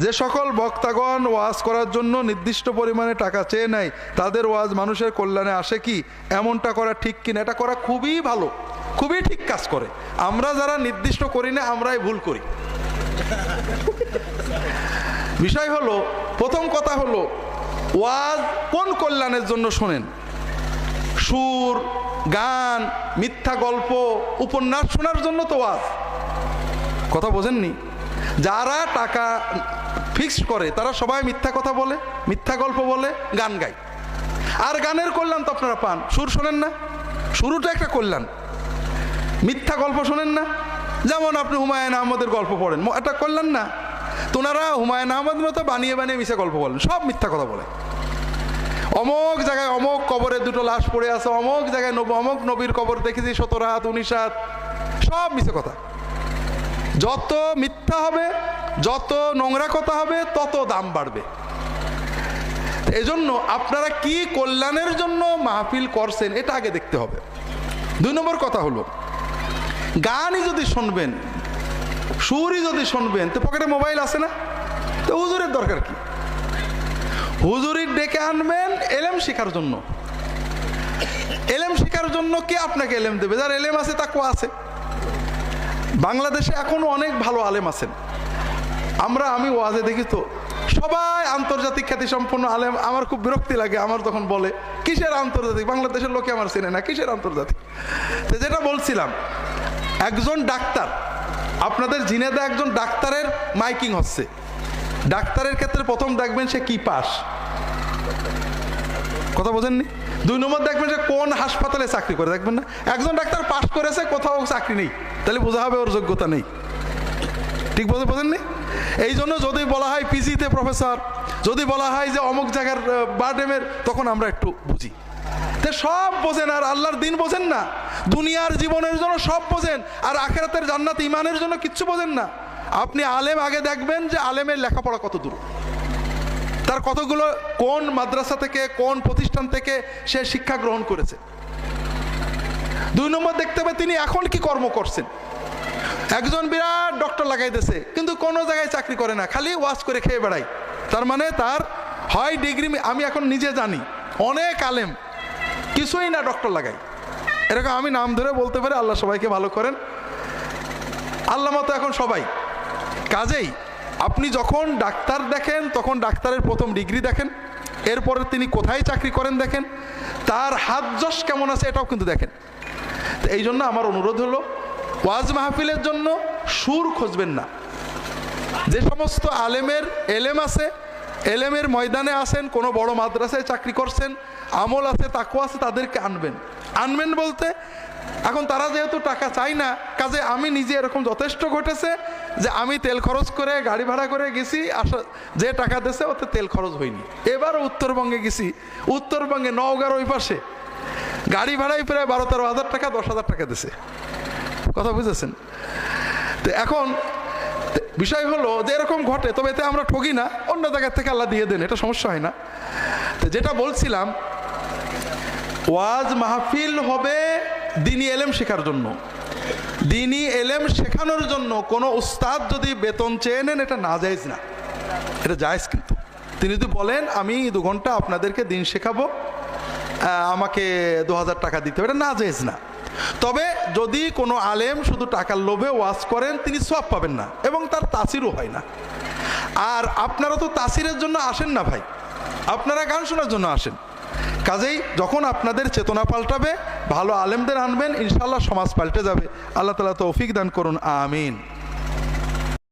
যে সকল বক্তাগণ ওয়াজ করার জন্য নির্দিষ্ট পরিমাণে টাকা চেয়ে নেয়, তাদের ওয়াজ মানুষের কল্যাণে আসে কি? এমনটা করা ঠিক কিনা? এটা করা খুবই ভালো, খুবই ঠিক কাজ করে। আমরা যারা নির্দিষ্ট করি না, আমরাই ভুল করি। বিষয় হলো, প্রথম কথা হলো, ওয়াজ কোন কল্যাণের জন্য শোনেন? সুর, গান, মিথ্যা গল্প, উপন্যাস শোনার জন্য তো ওয়াজ। কথা বোঝেননি? যারা টাকা ফিক্সড করে তারা সবাই মিথ্যা কথা বলে, মিথ্যা গল্প বলে, গান গায়। আর গানের কল্যাণ তো আপনারা পান। সুর শোনেন না? শুরুটা একটা কল্যাণ। মিথ্যা গল্প শোনেন না? যেমন আপনি হুমায়ুন আহমদের গল্প পড়েন, এটা কল্যাণ না? তোনারা হুমায়ুন আহমদ মতো বানিয়ে বানিয়ে মিশে গল্প বলেন, সব মিথ্যা কথা বলে। অমুক জায়গায় অমুক কবরে দুটো লাশ পড়ে আছে, অমুক জায়গায় অমুক নবীর কবর দেখেছি 17 হাত 19 হাত, সব মিথ্যা কথা। যত মিথ্যা হবে, যত নোংরা কথা হবে, তত দাম বাড়বে। এজন্য আপনারা কি কল্যাণের জন্য মাহফিল করছেন এটা আগে দেখতে হবে। 2 নম্বর কথা হলো, গানই যদি শুনবেন, সুরই যদি শুনবেন, তো পকেটে মোবাইল আছে না? তো হুজুরের দরকার কি? হুজুরি ডেকে আনবেন এলেম শেখার জন্য। এলেম শেখার জন্য কে আপনাকে এলেম দেবে? যার এলেম আছে তাকওয়া আছে। বাংলাদেশে এখনো অনেক ভালো আলেম আছেন। আমি ওয়াজে দেখি তো সবাই আন্তর্জাতিক খ্যাতি সম্পন্ন আলেম। আমার খুব বিরক্তি লাগে আমার তখন বলে, কিসের আন্তর্জাতিক? বাংলাদেশের লোকে আমার চেনে না, কিসের আন্তর্জাতিক? তো যেটা বলছিলাম, একজন ডাক্তার, আপনাদের ঝিনেদা একজন ডাক্তারের মাইকিং হচ্ছে। ডাক্তারের ক্ষেত্রে প্রথম দেখবেন সে কি পাস, কথা বোঝেননি? 2 নম্বর দেখবেন সে কোন হাসপাতালে চাকরি করে, দেখবেন না? একজন ডাক্তার পাস করেছে, কোথাও চাকরি নেই, তাহলে বোঝা হবে ওর যোগ্যতা নেই। ঠিক বোঝেননি? এই জন্য যদি বলা হয় পিজিতে প্রফেসর, যদি বলা হয় যে অমুক জায়গার বারডেমের, তখন আমরা একটু বুঝি। তো সব বোঝেন আর আল্লাহর দিন বোঝেন না, দুনিয়ার জীবনের জন্য সব বোঝেন, আর আখিরাতের জান্নাত ইমানের জন্য কিচ্ছু বোঝেন না। আপনি আলেম আগে দেখবেন যে আলেমের লেখাপড়া কত দূর, তার কতগুলো কোন মাদ্রাসা থেকে, কোন প্রতিষ্ঠান থেকে সে শিক্ষা গ্রহণ করেছে। 2 নম্বর দেখতে হবে তিনি এখন কি কর্ম করছেন। একজন বিরাট ডক্টর লাগাইতেছে, কিন্তু কোনো জায়গায় চাকরি করে না, খালি ওয়াজ করে খেয়ে বেড়ায়। তার মানে তার হয় ডিগ্রি, আমি এখন নিজে জানি অনেক আলেম কিছুই না, ডক্টর লাগাই। এরকম আমি নাম ধরে বলতে পারি, আল্লাহ সবাইকে ভালো করেন। আল্লাহ মতো এখন সবাই। কাজেই আপনি যখন ডাক্তার দেখেন, তখন ডাক্তারের প্রথম ডিগ্রি দেখেন, এরপরে তিনি কোথায় চাকরি করেন দেখেন, তার হাত যশ কেমন আছে এটাও কিন্তু দেখেন। তো এই জন্য আমার অনুরোধ হলো, ওয়াজ মাহফিলের জন্য সুর খুঁজবেন না। যে সমস্ত আলেমের এলেম আছে, এলেমের ময়দানে আসেন, কোনো বড় মাদ্রাসায় চাকরি করছেন, আমল আছে, তাকওয়া আছে, তাদেরকে আনবেন বলতে এখন তারা যেহেতু টাকা চাই না, কাজে আমি নিজে এরকম যথেষ্ট ঘটেছে যে আমি তেল খরচ করে গাড়ি ভাড়া করে গেছি, আসা যে টাকা দিয়েছে ওতে তেল খরচ হয়নি। এবারও উত্তরবঙ্গে গেছি, উত্তরবঙ্গে নওগাঁর ওই পাশে গাড়ি ভাড়াই প্রায় 12-13 হাজার টাকা, 10,000 টাকা দিছে। কথা বুঝেছেন? তো এখন বিষয় হলো যে এরকম ঘটে, তবে এতে আমরা ঠকি না, অন্য জায়গার থেকে আল্লাহ দিয়ে দেন, এটা সমস্যা হয় না। তো যেটা বলছিলাম, ওয়াজ মাহফিল হবে দ্বীনি এলেম শেখার জন্য। দ্বীনি এলেম শেখানোর জন্য কোনো উস্তাদ যদি বেতন চেয়ে নেন, এটা নাজায়েজ না, এটা জায়েজ। কিন্তু তিনি যদি বলেন আমি 2 ঘন্টা আপনাদেরকে দিন শেখাবো, আমাকে 2000 টাকা দিতে হবে, এটা নাজায়েজ না। তবে যদি কোনো আলেম শুধু টাকার লোভে ওয়াজ করেন, তিনি সওয়াব পাবেন না এবং তার তাসিরও হয় না। আর আপনারা তো তাসিরের জন্য আসেন না ভাই, আপনারা গান শোনার জন্য আসেন। কাজেই যখন আপনাদের চেতনা পাল্টাবে, ভালো আলেমদের আনবেন, ইনশাআল্লাহ সমাজ পাল্টে যাবে। আল্লাহ তাআলা তৌফিক দান করুন, আমিন।